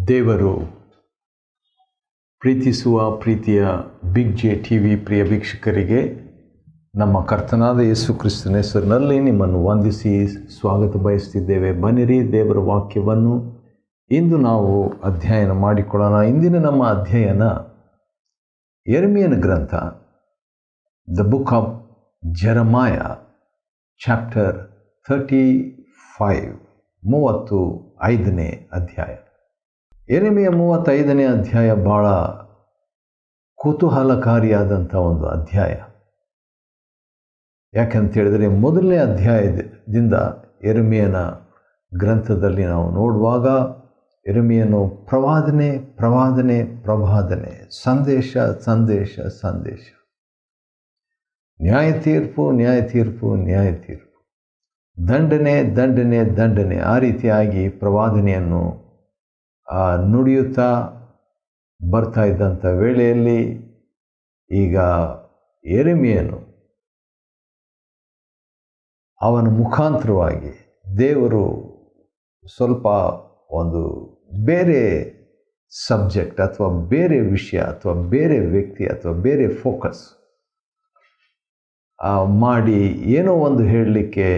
ದೇವರು ಪ್ರೀತಿಸುವ ಪ್ರೀತಿಯ ಬಿಗ್ ಜೆ ಟಿ ವಿ ಪ್ರಿಯ ವೀಕ್ಷಕರಿಗೆ ನಮ್ಮ ಕರ್ತನಾದ ಯೇಸು ಕ್ರಿಸ್ತನ ಹೆಸರಿನಲ್ಲಿ ನಿಮ್ಮನ್ನು ವಂದಿಸಿ ಸ್ವಾಗತ ಬಯಸ್ತಿದ್ದೇವೆ. ಬನ್ನಿರಿ, ದೇವರ ವಾಕ್ಯವನ್ನು ಇಂದು ನಾವು ಅಧ್ಯಯನ ಮಾಡಿಕೊಳ್ಳೋಣ. ಇಂದಿನ ನಮ್ಮ ಅಧ್ಯಯನ ಯೆರೆಮೀಯನ ಗ್ರಂಥ, ದ ಬುಕ್ ಆಫ್ ಜೆರೆಮಾಯ, ಚಾಪ್ಟರ್ 35, 35ನೇ ಅಧ್ಯಾಯ. ಯೆರೆಮೀಯ 35ನೇ ಅಧ್ಯಾಯ ಭಾಳ ಕುತೂಹಲಕಾರಿಯಾದಂಥ ಒಂದು ಅಧ್ಯಾಯ. ಯಾಕಂತ ಹೇಳಿದರೆ, ಮೊದಲನೇ ಅಧ್ಯಾಯದಿಂದ ಯೆರೆಮೀಯನ ಗ್ರಂಥದಲ್ಲಿ ನಾವು ನೋಡುವಾಗ ಯೆರೆಮೀಯನು ಪ್ರವಾದನೆ, ಸಂದೇಶ, ನ್ಯಾಯ ತೀರ್ಪು, ದಂಡನೆ ಆ ರೀತಿಯಾಗಿ ಪ್ರವಾದನೆಯನ್ನು ನುಡಿಯುತ್ತಾ ಬರ್ತಾ ಇದ್ದಂಥ ವೇಳೆಯಲ್ಲಿ ಈಗ ಯೆರೆಮೀಯನು ಅವನ ಮುಖಾಂತರವಾಗಿ ದೇವರು ಸ್ವಲ್ಪ ಒಂದು ಬೇರೆ ಸಬ್ಜೆಕ್ಟ್ ಅಥವಾ ಬೇರೆ ವಿಷಯ ಅಥವಾ ಬೇರೆ ವ್ಯಕ್ತಿ ಅಥವಾ ಬೇರೆ ಫೋಕಸ್ ಮಾಡಿ ಏನೋ ಒಂದು ಹೇಳಲಿಕ್ಕೆ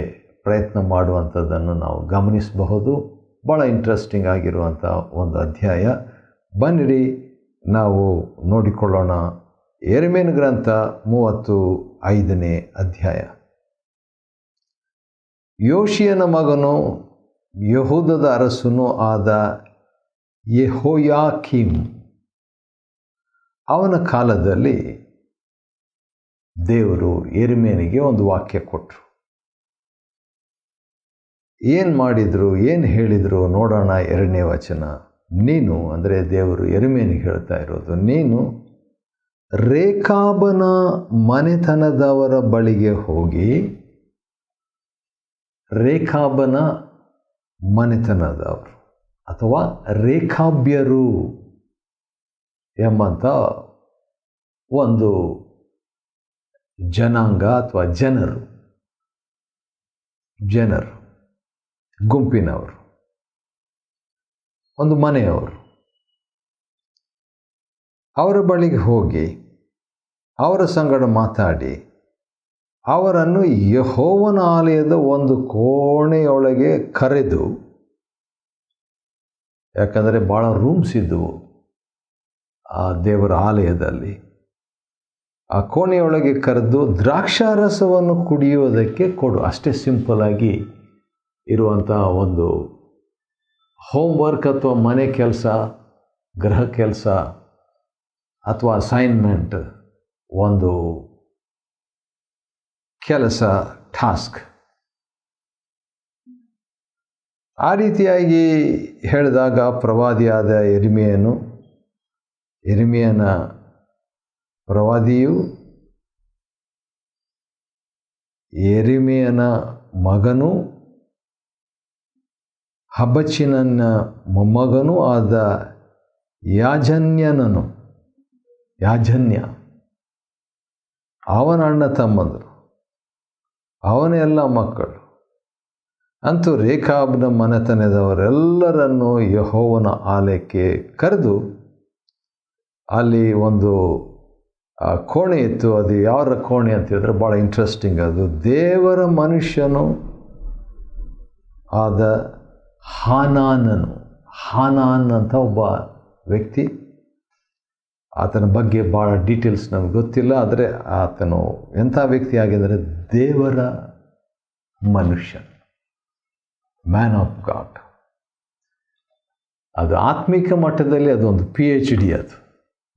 ಪ್ರಯತ್ನ ಮಾಡುವಂಥದ್ದನ್ನು ನಾವು ಗಮನಿಸಬಹುದು. ಭಾಳ ಇಂಟ್ರೆಸ್ಟಿಂಗ್ ಆಗಿರುವಂಥ ಒಂದು ಅಧ್ಯಾಯ. ಬನ್ನಿರಿ, ನಾವು ನೋಡಿಕೊಳ್ಳೋಣ. ಯೆರೆಮೀಯನ ಗ್ರಂಥ 35ನೇ ಅಧ್ಯಾಯ. ಯೋಷೀಯನ ಮಗನು, ಯೆಹೂದದ ಅರಸನೂ ಆದ ಯೆಹೋಯಾಕೀಮ್ ಅವನ ಕಾಲದಲ್ಲಿ ದೇವರು ಯೆರೆಮೀಯನಿಗೆ ಒಂದು ವಾಕ್ಯ ಕೊಟ್ಟರು. ಏನು ಮಾಡಿದರು, ಏನು ಹೇಳಿದರು ನೋಡೋಣ. 2ನೇ ವಚನ. ನೀನು, ಅಂದರೆ ದೇವರು ಯೆರೆಮೀಯನಿಗೆ ಹೇಳ್ತಾ ಇರೋದು, ನೀನು ರೇಕಾಬನ ಮನೆತನದವರ ಬಳಿಗೆ ಹೋಗಿ, ರೇಕಾಬನ ಮನೆತನದವರು ಅಥವಾ ರೇಖಾಬ್ಯರು ಎಂಬಂಥ ಒಂದು ಜನಾಂಗ ಅಥವಾ ಜನರು ಗುಂಪಿನವರು, ಒಂದು ಮನೆಯವರು, ಅವರ ಬಳಿಗೆ ಹೋಗಿ ಅವರ ಸಂಗಡ ಮಾತಾಡಿ ಅವರನ್ನು ಯೆಹೋವನ ಆಲಯದ ಒಂದು ಕೋಣೆಯೊಳಗೆ ಕರೆದು, ಯಾಕಂದರೆ ಭಾಳ ರೂಮ್ಸ್ ಇದ್ದವು ಆ ದೇವರ ಆಲಯದಲ್ಲಿ, ಆ ಕೋಣೆಯೊಳಗೆ ಕರೆದು ದ್ರಾಕ್ಷಾರಸವನ್ನು ಕುಡಿಯೋದಕ್ಕೆ ಕೊಡು. ಅಷ್ಟೇ ಸಿಂಪಲ್ ಆಗಿ ಇರುವಂಥ ಒಂದು ಹೋಮ್ವರ್ಕ್ ಅಥವಾ ಮನೆ ಕೆಲಸ, ಗೃಹ ಕೆಲಸ ಅಥವಾ ಅಸೈನ್ಮೆಂಟ್, ಒಂದು ಕೆಲಸ, ಟಾಸ್ಕ್. ಆ ರೀತಿಯಾಗಿ ಹೇಳಿದಾಗ ಪ್ರವಾದಿಯಾದ ಯೆರೆಮೀಯನ ಪ್ರವಾದಿಯು ಯೆರೆಮೀಯನ ಮಗನೂ ಹಬಚ್ಚಿನನ ಮೊಮ್ಮಗನೂ ಆದ ಯಾಜನ್ಯ ಅವನ ಅಣ್ಣ ತಮ್ಮಂದರು, ಅವನ ಎಲ್ಲ ಮಕ್ಕಳು, ಅಂತೂ ರೇಖಾಬನ ಮನೆತನದವರೆಲ್ಲರನ್ನು ಯೆಹೋವನ ಆಲಯಕ್ಕೆ ಕರೆದು, ಅಲ್ಲಿ ಒಂದು ಕೋಣೆ ಇತ್ತು. ಅದು ಯಾವ ಕೋಣೆ ಅಂತ ಹೇಳಿದ್ರೆ ಭಾಳ ಇಂಟ್ರೆಸ್ಟಿಂಗ್. ಅದು ದೇವರ ಮನುಷ್ಯನು ಆದ ಹಾನಾನ್ ಅಂತ ಒಬ್ಬ ವ್ಯಕ್ತಿ. ಆತನ ಬಗ್ಗೆ ಭಾಳ ಡೀಟೇಲ್ಸ್ ನಮಗೆ ಗೊತ್ತಿಲ್ಲ. ಆದರೆ ಆತನು ಎಂಥ ವ್ಯಕ್ತಿ ಆಗಿದ್ದರೆ ದೇವರ ಮನುಷ್ಯ, ಮ್ಯಾನ್ ಆಫ್ ಗಾಡ್. ಅದು ಆತ್ಮಿಕ ಮಟ್ಟದಲ್ಲಿ ಅದೊಂದು PhD. ಅದು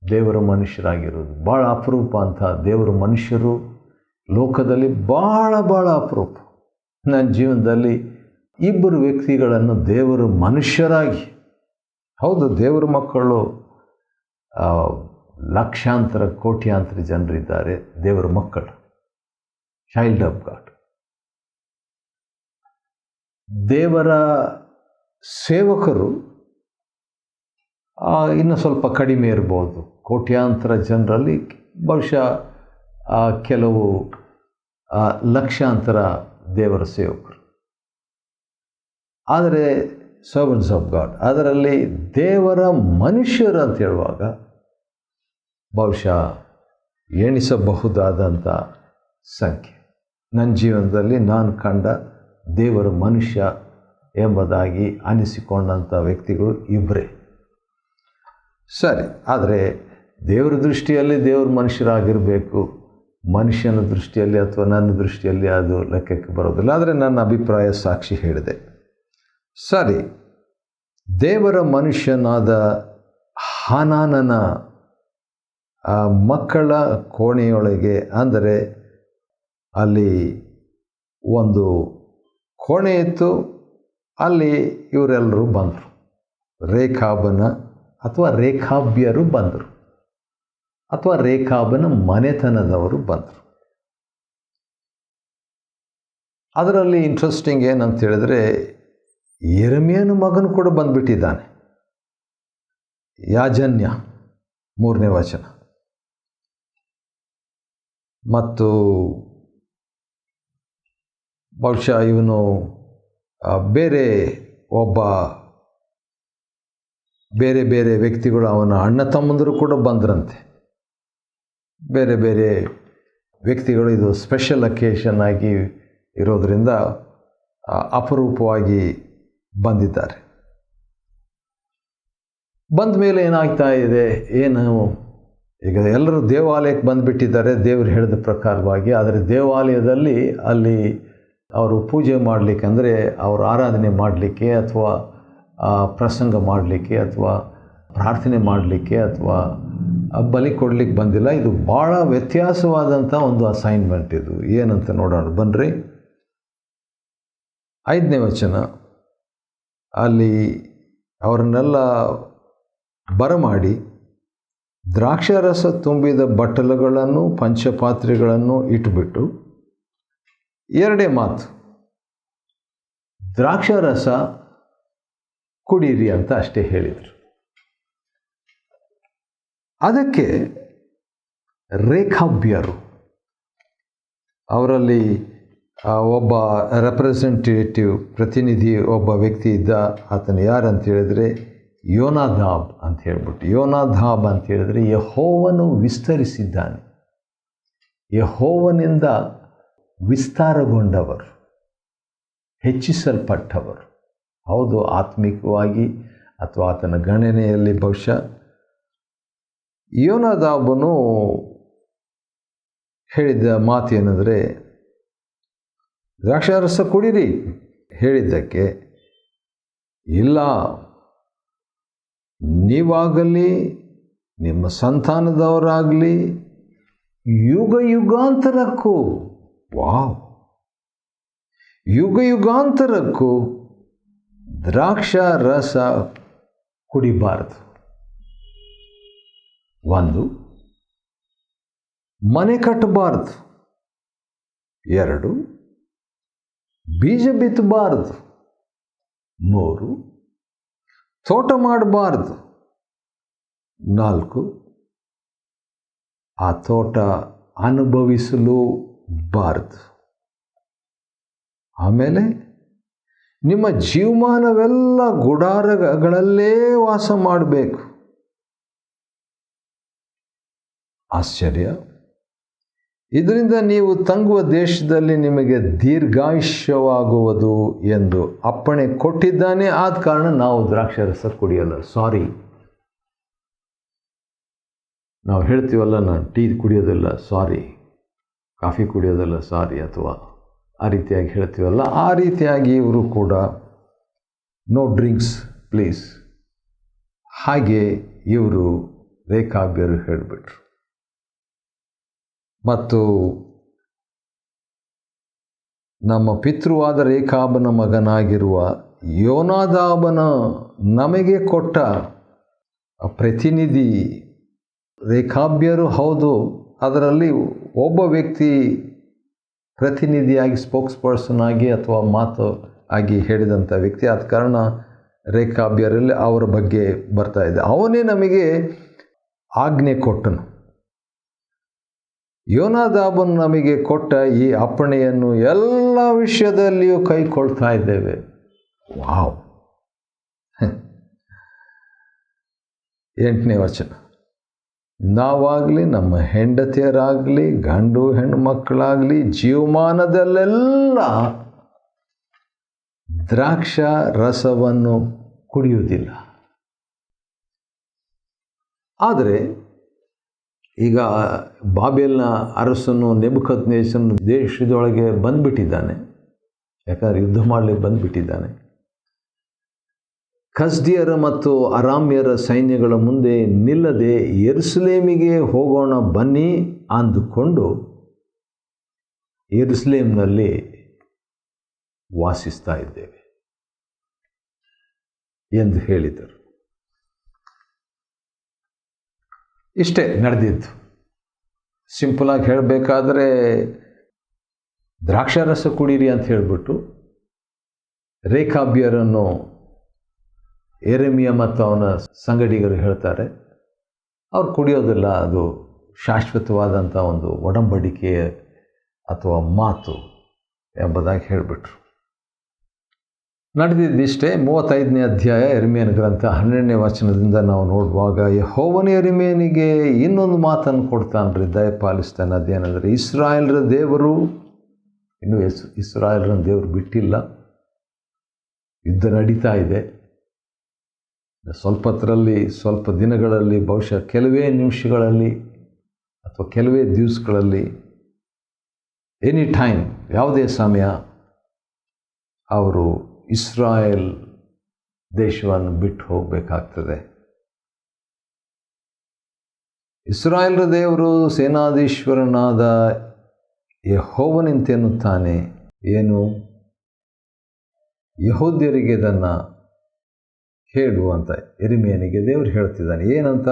ದೇವರ ಮನುಷ್ಯರಾಗಿರೋದು ಭಾಳ ಅಪರೂಪ. ಅಂತ ದೇವರ ಮನುಷ್ಯರು ಲೋಕದಲ್ಲಿ ಭಾಳ ಅಪರೂಪ. ನನ್ನ ಜೀವನದಲ್ಲಿ ಇಬ್ಬರು ವ್ಯಕ್ತಿಗಳನ್ನು ದೇವರ ಮನುಷ್ಯರಾಗಿ, ಹೌದು, ದೇವರ ಮಕ್ಕಳು ಲಕ್ಷಾಂತರ ಕೋಟ್ಯಾಂತರ ಜನರಿದ್ದಾರೆ, ದೇವರ ಮಕ್ಕಳು, ಚೈಲ್ಡ್ ಆಫ್ ಗಾಡ್. ದೇವರ ಸೇವಕರು ಇನ್ನು ಸ್ವಲ್ಪ ಕಡಿಮೆ ಇರ್ಬೋದು. ಕೋಟ್ಯಾಂತರ ಜನರಲ್ಲಿ ಬಹುಶಃ ಕೆಲವು ಲಕ್ಷಾಂತರ ದೇವರ ಸೇವಕರು. ಆದರೆ ಸರ್ವೆಂಟ್ಸ್ ಆಫ್ ಗಾಡ್. ಅದರಲ್ಲಿ ದೇವರ ಮನುಷ್ಯರು ಅಂತ ಹೇಳುವಾಗ ಬಹುಶಃ ಎಣಿಸಬಹುದಾದಂಥ ಸಂಖ್ಯೆ. ನನ್ನ ಜೀವನದಲ್ಲಿ ನಾನು ಕಂಡ ದೇವರ ಮನುಷ್ಯ ಎಂಬುದಾಗಿ ಅನಿಸಿಕೊಂಡಂಥ ವ್ಯಕ್ತಿಗಳು ಇಬ್ಬರೇ. ಸರಿ, ಆದರೆ ದೇವರ ದೃಷ್ಟಿಯಲ್ಲಿ ದೇವ್ರ ಮನುಷ್ಯರಾಗಿರಬೇಕು, ಮನುಷ್ಯನ ದೃಷ್ಟಿಯಲ್ಲಿ ಅಥವಾ ನನ್ನ ದೃಷ್ಟಿಯಲ್ಲಿ ಅದು ಲೆಕ್ಕಕ್ಕೆ ಬರೋದಿಲ್ಲ. ಆದರೆ ನನ್ನ ಅಭಿಪ್ರಾಯ ಸಾಕ್ಷಿ ಹೇಳಿದೆ. ಸರಿ, ದೇವರ ಮನುಷ್ಯನಾದ ಹಾನಾನನ ಮಕ್ಕಳ ಕೋಣೆಯೊಳಗೆ, ಅಂದರೆ ಅಲ್ಲಿ ಒಂದು ಕೋಣೆ ಇತ್ತು, ಅಲ್ಲಿ ಇವರೆಲ್ಲರೂ ಬಂದರು. ರೇಖಾಬನ ಅಥವಾ ರೇಖಾಬ್ಯರು ಬಂದರು, ಅಥವಾ ರೇಖಾಬನ ಮನೆತನದವರು ಬಂದರು. ಅದರಲ್ಲಿ ಇಂಟ್ರೆಸ್ಟಿಂಗ್ ಏನಂತ ಹೇಳಿದ್ರೆ, ಯೆರೆಮೀಯನ ಮಗನು ಕೂಡ ಬಂದುಬಿಟ್ಟಿದ್ದಾನೆ. ಯಾಜನ್ಯ 3ನೇ ವಚನ. ಮತ್ತು ಬಹುಶಃ ಇವನು ಬೇರೆ ಬೇರೆ ವ್ಯಕ್ತಿಗಳು, ಅವನ ಅಣ್ಣ ತಮ್ಮಂದರು ಕೂಡ ಬಂದ್ರಂತೆ. ಬೇರೆ ಬೇರೆ ವ್ಯಕ್ತಿಗಳು. ಇದು ಸ್ಪೆಷಲ್ ಅಕೇಶನ್ ಆಗಿ ಇರೋದರಿಂದ ಅಪರೂಪವಾಗಿ ಬಂದಿದ್ದಾರೆ. ಬಂದ ಮೇಲೆ ಏನಾಗ್ತಾ ಇದೆ, ಈಗ ಎಲ್ಲರೂ ದೇವಾಲಯಕ್ಕೆ ಬಂದುಬಿಟ್ಟಿದ್ದಾರೆ ದೇವರು ಹೇಳಿದ ಪ್ರಕಾರವಾಗಿ. ಆದರೆ ದೇವಾಲಯದಲ್ಲಿ ಅಲ್ಲಿ ಅವರು ಪೂಜೆ ಮಾಡಲಿಕ್ಕೆ, ಅಂದರೆ ಅವರು ಆರಾಧನೆ ಮಾಡಲಿಕ್ಕೆ ಅಥವಾ ಪ್ರಸಂಗ ಮಾಡಲಿಕ್ಕೆ ಅಥವಾ ಪ್ರಾರ್ಥನೆ ಮಾಡಲಿಕ್ಕೆ ಅಥವಾ ಬಲಿ ಕೊಡಲಿಕ್ಕೆ ಬಂದಿಲ್ಲ. ಇದು ಭಾಳ ವ್ಯತ್ಯಾಸವಾದಂಥ ಒಂದು ಅಸೈನ್ಮೆಂಟ್. ಇದು ಏನಂತ ನೋಡೋಣ ಬನ್ನಿರಿ. 5ನೇ ವಚನ. ಅಲ್ಲಿ ಅವರನ್ನೆಲ್ಲ ಬರಮಾಡಿ ದ್ರಾಕ್ಷಾರಸ ತುಂಬಿದ ಬಟ್ಟಲುಗಳನ್ನು ಪಂಚಪಾತ್ರೆಗಳನ್ನು ಇಟ್ಟುಬಿಟ್ಟು, 2 ಮಾತು, ದ್ರಾಕ್ಷಾರಸ ಕುಡೀರಿ ಅಂತ ಅಷ್ಟೇ ಹೇಳಿದರು. ಅದಕ್ಕೆ ರೇಖಾಬ್ಯರು, ಅವರಲ್ಲಿ ಒಬ್ಬ ರೆಪ್ರೆಸೆಂಟೇಟಿವ್ ಪ್ರತಿನಿಧಿ ಒಬ್ಬ ವ್ಯಕ್ತಿ ಇದ್ದ. ಆತನು ಯಾರಂತ ಹೇಳಿದರೆ ಯೋನಾದಾಬ್ ಅಂತ ಹೇಳ್ಬಿಟ್ಟು. ಯೋನಾದಾಬ್ ಅಂತ ಹೇಳಿದರೆ ಯೆಹೋವನು ವಿಸ್ತರಿಸಿದ್ದಾನೆ, ಯೆಹೋವನಿಂದ ವಿಸ್ತಾರಗೊಂಡವರು, ಹೆಚ್ಚಿಸಲ್ಪಟ್ಟವರು. ಹೌದು, ಆತ್ಮಿಕವಾಗಿ ಅಥವಾ ಆತನ ಗಣನೆಯಲ್ಲಿ ಬಹುಶಃ ಯೋನಾದಾಬನು ಹೇಳಿದ ಮಾತು ಏನಂದರೆ, ದ್ರಾಕ್ಷಾರಸ ಕುಡಿರಿ ಹೇಳಿದ್ದಕ್ಕೆ, ಇಲ್ಲ, ನೀವಾಗಲಿ ನಿಮ್ಮ ಸಂತಾನದವರಾಗಲಿ ಯುಗ ಯುಗಾಂತರಕ್ಕೂ, ಯುಗ ಯುಗಾಂತರಕ್ಕೂ ದ್ರಾಕ್ಷಾರಸ ಕುಡಿಬಾರದು. 1, ಮನೆ ಕಟ್ಟಬಾರ್ದು. 2, ಬೀಜ ಬಿತ್ತಬಾರ್ದು. 3, ತೋಟ ಮಾಡಬಾರ್ದು. 4, ಆ ತೋಟ ಅನುಭವಿಸಲು ಬಾರದು. ಆಮೇಲೆ ನಿಮ್ಮ ಜೀವಮಾನವೆಲ್ಲ ಗುಡಾರಗಳಲ್ಲೇ ವಾಸ ಮಾಡಬೇಕು. ಆಶ್ಚರ್ಯ! ಇದರಿಂದ ನೀವು ತಂಗುವ ದೇಶದಲ್ಲಿ ನಿಮಗೆ ದೀರ್ಘಾಯುಷ್ಯವಾಗುವುದು ಎಂದು ಅಪ್ಪಣೆ ಕೊಟ್ಟಿದ್ದಾನೆ. ಆದ ಕಾರಣ ನಾವು ದ್ರಾಕ್ಷಾರಸ ಕುಡಿಯಲ್ಲ. ಸಾರಿ, ನಾವು ಹೇಳ್ತೀವಲ್ಲ, ನಾನು ಟೀ ಕುಡಿಯೋದಿಲ್ಲ ಸಾರಿ, ಕಾಫಿ ಕುಡಿಯೋದಿಲ್ಲ ಸಾರಿ, ಅಥವಾ ಆ ರೀತಿಯಾಗಿ ಹೇಳ್ತೀವಲ್ಲ, ಆ ರೀತಿಯಾಗಿ ಇವರು ಕೂಡ ನೋ ಡ್ರಿಂಕ್ಸ್ ಪ್ಲೀಸ್. ಹಾಗೆ ಇವರು ರೇಖಾಬ್ಯರು ಹೇಳಿಬಿಟ್ರು. ಮತ್ತು ನಮ್ಮ ಪಿತೃವಾದ ರೇಖಾಬನ ಮಗನಾಗಿರುವ ಯೋನಾದಾಬನ ನಮಗೆ ಕೊಟ್ಟ ಪ್ರತಿನಿಧಿ ರೇಖಾಬ್ಯರು ಹೌದು. ಅದರಲ್ಲಿ ಒಬ್ಬ ವ್ಯಕ್ತಿ ಪ್ರತಿನಿಧಿಯಾಗಿ, ಸ್ಪೋಕ್ಸ್ ಪರ್ಸನ್ ಆಗಿ ಅಥವಾ ಮಾತು ಆಗಿ ಹೇಳಿದಂಥ ವ್ಯಕ್ತಿ. ಆದ ಕಾರಣ ರೇಖಾಬ್ಯರಲ್ಲಿ ಅವರ ಬಗ್ಗೆ ಬರ್ತಾ ಇದೆ. ಅವನೇ ನಮಗೆ ಆಜ್ಞೆ ಕೊಟ್ಟನು. ಯೋನಾದಾಬನು ನಮಗೆ ಕೊಟ್ಟ ಈ ಅಪ್ಪಣೆಯನ್ನು ಎಲ್ಲ ವಿಷಯದಲ್ಲಿಯೂ ಕೈಕೊಳ್ತಾ ಇದ್ದೇವೆ. ವಾವ್! 8ನೇ ವಚನ. ನಾವಾಗಲಿ ನಮ್ಮ ಹೆಂಡತಿಯರಾಗಲಿ ಗಂಡು ಹೆಣ್ಣು ಮಕ್ಕಳಾಗಲಿ ಜೀವಮಾನದಲ್ಲೆಲ್ಲ ದ್ರಾಕ್ಷ ರಸವನ್ನು ಕುಡಿಯುವುದಿಲ್ಲ. ಆದರೆ ಈಗ ಬಾಬೆಲ್ನ ಅರಸನು ನೆಬೂಕದ್ನೆಚ್ಚರನು ದೇಶದೊಳಗೆ ಬಂದುಬಿಟ್ಟಿದ್ದಾನೆ. ಯಾಕಂದರೆ ಯುದ್ಧ ಮಾಡಲಿಕ್ಕೆ ಬಂದುಬಿಟ್ಟಿದ್ದಾನೆ. ಕಸ್ದಿಯರ ಮತ್ತು ಅರಾಮ್ಯರ ಸೈನ್ಯಗಳ ಮುಂದೆ ನಿಲ್ಲದೆ ಯೆರೂಸಲೇಮಿಗೆ ಹೋಗೋಣ ಬನ್ನಿ ಅಂದುಕೊಂಡು ಯೆರೂಸಲೇಮಿನಲ್ಲಿ ವಾಸಿಸ್ತಾ ಇದ್ದೇವೆ ಎಂದು ಹೇಳಿದರು. ಇಷ್ಟೇ ನಡೆದಿದ್ದು. ಸಿಂಪಲಾಗಿ ಹೇಳಬೇಕಾದ್ರೆ ದ್ರಾಕ್ಷಾರಸ ಕುಡೀರಿ ಅಂತ ಹೇಳಿಬಿಟ್ಟು ರೇಖಾಬ್ಯರನ್ನು ಯೆರೆಮೀಯ ಮತ್ತು ಅವನ ಸಂಗಡಿಗರು ಹೇಳ್ತಾರೆ. ಅವ್ರು ಕುಡಿಯೋದಿಲ್ಲ, ಅದು ಶಾಶ್ವತವಾದಂಥ ಒಂದು ಒಡಂಬಡಿಕೆ ಅಥವಾ ಮಾತು ಎಂಬುದಾಗಿ ಹೇಳಿಬಿಟ್ರು. ನಡೆದಿದ್ದಿಷ್ಟೇ. 35ನೇ ಅಧ್ಯಾಯ ಯೆರೆಮೀಯನ ಗ್ರಂಥ 12ನೇ ವಚನದಿಂದ ನಾವು ನೋಡುವಾಗ, ಯೆಹೋವನು ಯೆರೆಮೀಯನಿಗೆ ಇನ್ನೊಂದು ಮಾತನ್ನು ಕೊಡ್ತಾನ್ರಿ, ದಯಪಾಲಿಸ್ತಾನೆ. ಅದೇನೆಂದರೆ, ಇಸ್ರಾಯೇಲರ ದೇವರು, ಇನ್ನೂ ಇಸ್ರಾಯೇಲರ ದೇವರು ಬಿಟ್ಟಿಲ್ಲ, ಯುದ್ಧ ನಡೀತಾ ಇದೆ. ಸ್ವಲ್ಪ ದಿನಗಳಲ್ಲಿ, ಬಹುಶಃ ಕೆಲವೇ ನಿಮಿಷಗಳಲ್ಲಿ ಅಥವಾ ಕೆಲವೇ ದಿವಸಗಳಲ್ಲಿ, ಎನಿ ಟೈಮ್, ಯಾವುದೇ ಸಮಯ ಅವರು ಇಸ್ರಾಯೇಲ್ ದೇಶವನ್ನು ಬಿಟ್ಟು ಹೋಗಬೇಕಾಗ್ತದೆ. ಇಸ್ರಾಯೇಲರ ದೇವರು ಸೇನಾಧೀಶ್ವರನಾದ ಯೆಹೋವನಿಂತೆನ್ನುತ್ತಾನೆ, ಏನು? ಯೆಹೂದ್ಯರಿಗೆ ಇದನ್ನು ಹೇಳು ಅಂತ ಯೆರೆಮೀಯನಿಗೆ ದೇವರು ಹೇಳ್ತಿದ್ದಾನೆ. ಏನಂತ?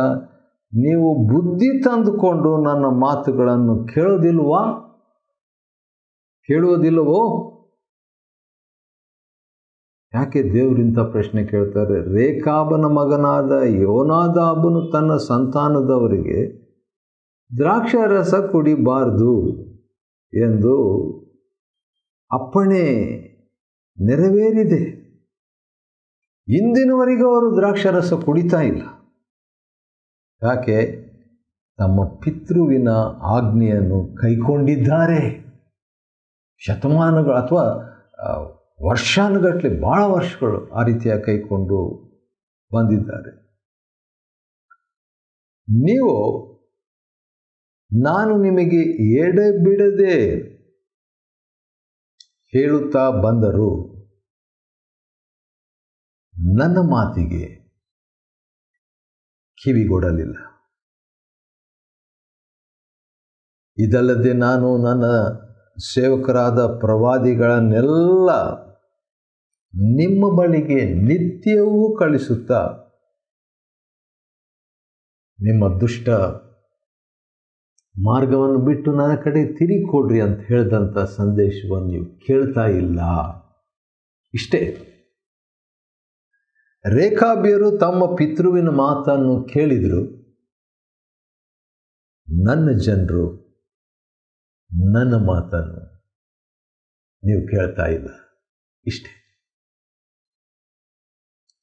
ನೀವು ಬುದ್ಧಿ ತಂದುಕೊಂಡು ನನ್ನ ಮಾತುಗಳನ್ನು ಕೇಳುವುದಿಲ್ಲವೋ? ಯಾಕೆ ದೇವರಿಂಥ ಪ್ರಶ್ನೆ ಕೇಳ್ತಾರೆ? ರೇಖಾಬನ ಮಗನಾದ ಯೋನಾದಾಬನು ತನ್ನ ಸಂತಾನದವರಿಗೆ ದ್ರಾಕ್ಷಾರಸ ಕುಡಿಬಾರ್ದು ಎಂದು ಅಪ್ಪಣೆ ನೆರವೇರಿದೆ. ಇಂದಿನವರೆಗೂ ಅವರು ದ್ರಾಕ್ಷಾರಸ ಕುಡಿತಾ ಇಲ್ಲ. ಯಾಕೆ? ತಮ್ಮ ಪಿತೃವಿನ ಆಜ್ಞೆಯನ್ನು ಕೈಕೊಂಡಿದ್ದಾರೆ. ಶತಮಾನಗಳು ಅಥವಾ ವರ್ಷಾನುಗಟ್ಟಲೆ, ಭಾಳ ವರ್ಷಗಳು ಆ ರೀತಿಯಾಗಿ ಕೈಕೊಂಡು ಬಂದಿದ್ದಾರೆ. ನೀವು ನಾನು ನಿಮಗೆ ಎಡೆಬಿಡದೆ ಹೇಳುತ್ತಾ ಬಂದರೂ ನನ್ನ ಮಾತಿಗೆ ಕಿವಿಗೊಡಲಿಲ್ಲ. ಇದಲ್ಲದೆ ನಾನು ನನ್ನ ಸೇವಕರಾದ ಪ್ರವಾದಿಗಳನ್ನೆಲ್ಲ ನಿಮ್ಮ ಬಳಿಗೆ ನಿತ್ಯವೂ ಕಳಿಸುತ್ತಾ ನಿಮ್ಮ ದುಷ್ಟ ಮಾರ್ಗವನ್ನು ಬಿಟ್ಟು ನನ್ನ ಕಡೆ ತಿರುಗಿಕೊಡ್ರಿ ಅಂತ ಹೇಳಿದಂಥ ಸಂದೇಶವನ್ನು ನೀವು ಕೇಳ್ತಾ ಇಲ್ಲ. ಇಷ್ಟೇ. ರೇಖಾಬ್ಯರು ತಮ್ಮ ಪಿತೃವಿನ ಮಾತನ್ನು ಕೇಳಿದರು, ನನ್ನ ಜನರು ನನ್ನ ಮಾತನ್ನು ನೀವು ಕೇಳ್ತಾ ಇಲ್ಲ. ಇಷ್ಟೇ.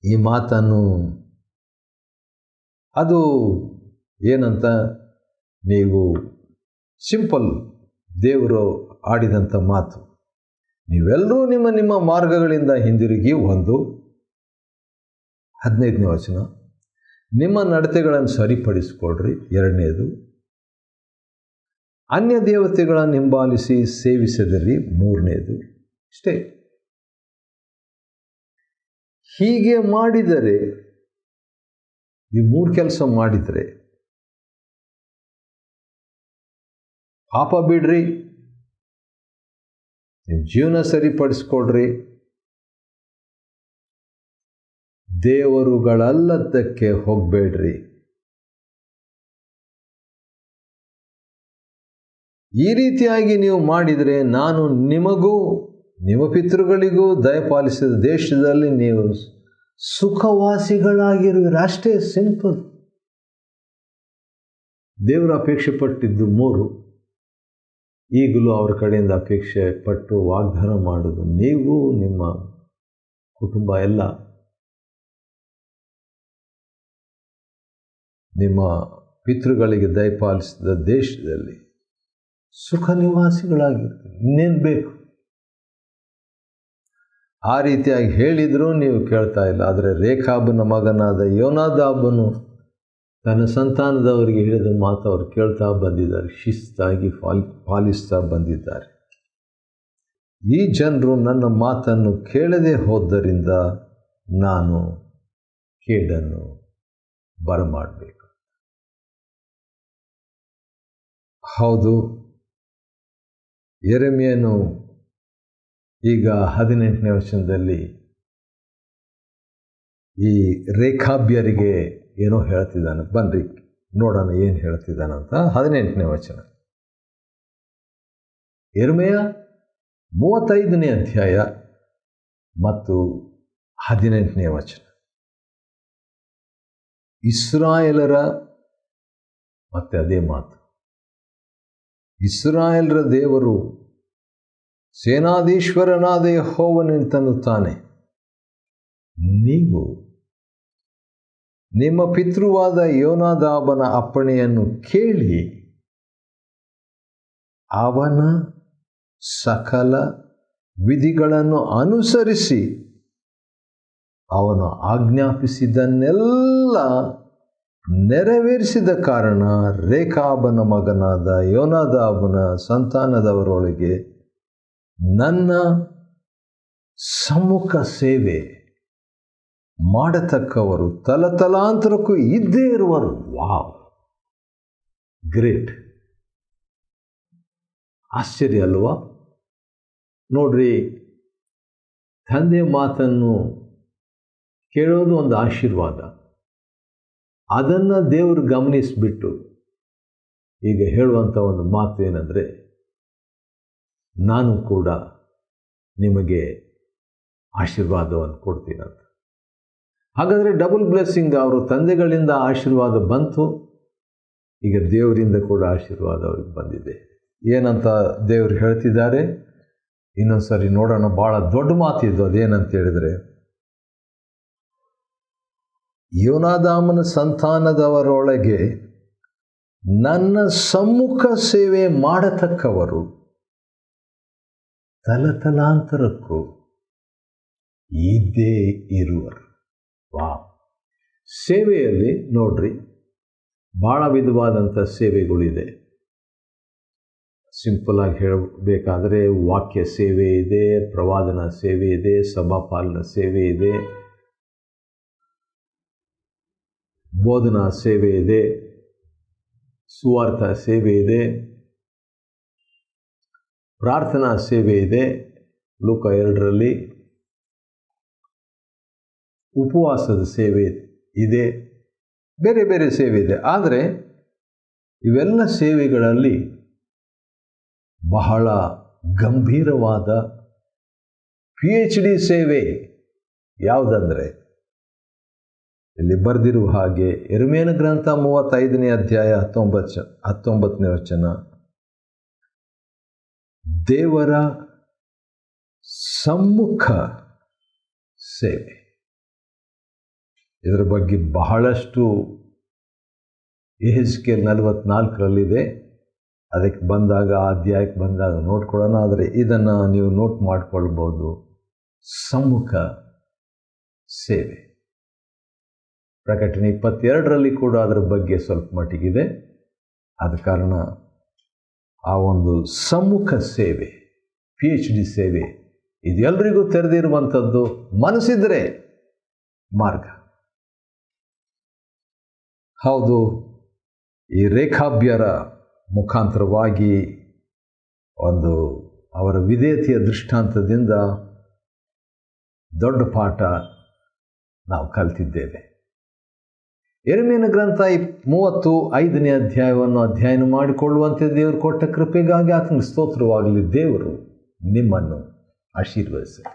ಈ ಮಾತನ್ನು ಅದು ಏನಂತ ನೀವು ಸಿಂಪಲ್ ದೇವರು ಆಡಿದಂಥ ಮಾತು. ನೀವೆಲ್ಲರೂ ನಿಮ್ಮ ಮಾರ್ಗಗಳಿಂದ ಹಿಂದಿರುಗಿ, 15ನೇ ವಚನ, ನಿಮ್ಮ ನಡತೆಗಳನ್ನು ಸರಿಪಡಿಸಿಕೊಡ್ರಿ. 2ನೇದು, ಅನ್ಯ ದೇವತೆಗಳನ್ನು ಹಿಂಬಾಲಿಸಿ ಸೇವಿಸದಿರಿ. 3ನೇದು. ಇಷ್ಟೇ. ಹೀಗೆ ಮಾಡಿದರೆ, ಈ 3 ಕೆಲಸ ಮಾಡಿದರೆ, ಪಾಪ ಬಿಡ್ರಿ, ನಿಮ್ಮ ಜೀವನ ಸರಿಪಡಿಸ್ಕೊಡ್ರಿ, ದೇವರುಗಳಲ್ಲದಕ್ಕೆ ಹೋಗಬೇಡ್ರಿ. ಈ ರೀತಿಯಾಗಿ ನೀವು ಮಾಡಿದರೆ ನಾನು ನಿಮಗೂ ನಿಮ್ಮ ಪಿತೃಗಳಿಗೂ ದಯಪಾಲಿಸಿದ ದೇಶದಲ್ಲಿ ನೀವು ಸುಖವಾಸಿಗಳಾಗಿರುವಿರಿ. ಅಷ್ಟೇ, ಸಿಂಪಲ್. ದೇವರು ಅಪೇಕ್ಷೆ ಪಟ್ಟಿದ್ದು 3. ಈಗಲೂ ಅವರ ಕಡೆಯಿಂದ ಅಪೇಕ್ಷೆ ಪಟ್ಟು ವಾಗ್ದಾನ ಮಾಡೋದು, ನೀವು ನಿಮ್ಮ ಕುಟುಂಬ ಎಲ್ಲ ನಿಮ್ಮ ಪಿತೃಗಳಿಗೆ ದಯಪಾಲಿಸಿದ ದೇಶದಲ್ಲಿ ಸುಖ ನಿವಾಸಿಗಳಾಗಿರ್ತೀವಿ, ಇನ್ನೇನು ಬೇಕು? ಆ ರೀತಿಯಾಗಿ ಹೇಳಿದರೂ ನೀವು ಕೇಳ್ತಾ ಇಲ್ಲ. ಆದರೆ ರೇಖಾಬನ ಮಗನಾದ ಯೋನಾದಾಬನು ತನ್ನ ಸಂತಾನದವರಿಗೆ ಹೇಳಿದ ಮಾತು ಅವರು ಕೇಳ್ತಾ ಬಂದಿದ್ದಾರೆ, ಶಿಸ್ತಾಗಿ ಪಾಲಿಸ್ತಾ ಬಂದಿದ್ದಾರೆ. ಈ ಜನರು ನನ್ನ ಮಾತನ್ನು ಕೇಳದೆ ಹೋದ್ದರಿಂದ ನಾನು ಕೇಡನ್ನು ಬರಮಾಡಬೇಕು. ಹೌದು, ಯೆರೆಮೀಯನು ಈಗ 18ನೇ ವಚನದಲ್ಲಿ ಈ ರೇಖಾಬ್ಯರಿಗೆ ಏನೋ ಹೇಳ್ತಿದ್ದಾನೆ. ಬನ್ರಿ ನೋಡೋಣ ಏನು ಹೇಳ್ತಿದ್ದಾನಂತ. 18ನೇ ವಚನ, ಯೆರೆಮೀಯ 35ನೇ ಅಧ್ಯಾಯ ಮತ್ತು 18ನೇ ವಚನ. ಇಸ್ರಾಯೇಲರ, ಮತ್ತೆ ಅದೇ ಮಾತು, ಇಸ್ರಾಯೇಲರ ದೇವರು ಸೇನಾಧೀಶ್ವರನಾದ ಯೆಹೋವನೆಂತನ್ನುತ್ತಾನೆ, ನೀವು ನಿಮ್ಮ ಪಿತೃವಾದ ಯೋನಾದಾಬನ ಅಪ್ಪಣೆಯನ್ನು ಕೇಳಿ ಅವನ ಸಕಲ ವಿಧಿಗಳನ್ನು ಅನುಸರಿಸಿ ಅವನು ಆಜ್ಞಾಪಿಸಿದ್ದನ್ನೆಲ್ಲ ನೆರವೇರಿಸಿದ ಕಾರಣ ರೇಖಾಬನ ಮಗನಾದ ಯೋನಾದಾಬನ ಸಂತಾನದವರೊಳಗೆ ನನ್ನ ಸಮ್ಮುಖ ಸೇವೆ ಮಾಡತಕ್ಕವರು ತಲತಲಾಂತರಕ್ಕೂ ಇದ್ದೇ ಇರುವರು. Wow, great! ಆಶ್ಚರ್ಯ ಅಲ್ವಾ? ನೋಡ್ರಿ, ತಂದೆ ಮಾತನ್ನು ಕೇಳೋದು ಒಂದು ಆಶೀರ್ವಾದ. ಅದನ್ನು ದೇವರು ಗಮನಿಸಿಬಿಟ್ಟು ಈಗ ಹೇಳುವಂಥ ಒಂದು ಮಾತು ಏನಂದರೆ, ನಾನು ಕೂಡ ನಿಮಗೆ ಆಶೀರ್ವಾದವನ್ನು ಕೊಡ್ತೀನಂತ. ಹಾಗಾದರೆ ಡಬಲ್ ಬ್ಲೆಸ್ಸಿಂಗ್. ಅವರು ತಂದೆಗಳಿಂದ ಆಶೀರ್ವಾದ ಬಂತು, ಈಗ ದೇವರಿಂದ ಕೂಡ ಆಶೀರ್ವಾದ ಅವ್ರಿಗೆ ಬಂದಿದೆ. ಏನಂತ ದೇವರು ಹೇಳ್ತಿದ್ದಾರೆ ಇನ್ನೊಂದು ಸರಿ ನೋಡೋಣ. ಭಾಳ ದೊಡ್ಡ ಮಾತಿದ್ದು. ಅದೇನಂತ ಹೇಳಿದರೆ, ಯೋನಾದಾಮನ ಸಂತಾನದವರೊಳಗೆ ನನ್ನ ಸಮ್ಮುಖ ಸೇವೆ ಮಾಡತಕ್ಕವರು ತಲತಲಾಂತರಕ್ಕೂ ಇದ್ದೇ ಇರುವರು. ವಾವ್! ಸೇವೆಯಲ್ಲಿ ನೋಡ್ರಿ, ಭಾಳ ವಿಧವಾದಂಥ ಸೇವೆಗಳಿದೆ. ಸಿಂಪಲ್ಲಾಗಿ ಹೇಳಬೇಕಾದ್ರೆ ವಾಕ್ಯ ಸೇವೆ ಇದೆ, ಪ್ರವಾದನ ಸೇವೆ ಇದೆ, ಸಭಾಪಾಲನ ಸೇವೆ ಇದೆ, ಬೋಧನಾ ಸೇವೆ ಇದೆ, ಸುವಾರ್ಥ ಸೇವೆ ಇದೆ, ಪ್ರಾರ್ಥನಾ ಸೇವೆ ಇದೆ, ಲೂಕ 2ರಲ್ಲಿ ಉಪವಾಸದ ಸೇವೆ ಇದೆ, ಬೇರೆ ಬೇರೆ ಸೇವೆ ಇದೆ. ಆದರೆ ಇವೆಲ್ಲ ಸೇವೆಗಳಲ್ಲಿ ಬಹಳ ಗಂಭೀರವಾದ PhD ಸೇವೆ ಯಾವುದಂದರೆ, ಇಲ್ಲಿ ಬರೆದಿರುವ ಹಾಗೆ ಯೆರೆಮೀಯನ ಗ್ರಂಥ 35ನೇ ಅಧ್ಯಾಯ 19ನೇ ವಚನ, ದೇವರ ಸಮ್ಮುಖ ಸೇವೆ. ಇದರ ಬಗ್ಗೆ ಬಹಳಷ್ಟು ಯೆಹೆಜ್ಕೇಲ್ 44ರಲ್ಲಿದೆ. ಅದಕ್ಕೆ ಬಂದಾಗ, ಆ ಅಧ್ಯಾಯಕ್ಕೆ ಬಂದಾಗ ನೋಡ್ಕೊಳ್ಳೋಣ. ಆದರೆ ಇದನ್ನು ನೀವು ನೋಟ್ ಮಾಡಿಕೊಳ್ಬೋದು. ಸಮ್ಮುಖ ಸೇವೆ. ಪ್ರಕಟಣೆ 22ರಲ್ಲಿ ಕೂಡ ಅದರ ಬಗ್ಗೆ ಸ್ವಲ್ಪ ಮಟ್ಟಿಗಿದೆ. ಆದ ಕಾರಣ ಆ ಒಂದು ಸಮ್ಮುಖ ಸೇವೆ, PhD ಸೇವೆ, ಇದು ಎಲ್ರಿಗೂ ತೆರೆದಿರುವಂಥದ್ದು. ಮನಸ್ಸಿದ್ರೆ ಮಾರ್ಗ. ಹೌದು, ಈ ರೇಖಾಬ್ಯರ ಮುಖಾಂತರವಾಗಿ ಒಂದು ಅವರ ವಿಧೇಯತೆಯ ದೃಷ್ಟಾಂತದಿಂದ ದೊಡ್ಡ ಪಾಠ ನಾವು ಕಲಿತಿದ್ದೇವೆ. ಯೆರೆಮೀಯನ ಗ್ರಂಥ 35ನೇ ಅಧ್ಯಾಯವನ್ನು ಅಧ್ಯಯನ ಮಾಡಿಕೊಳ್ಳುವಂತೆ ದೇವರು ಕೊಟ್ಟ ಕೃಪೆಗಾಗಿ ಆತನಿಗೆ ಸ್ತೋತ್ರವಾಗಲಿ. ದೇವರು ನಿಮ್ಮನ್ನು ಆಶೀರ್ವದಿಸಲಿ.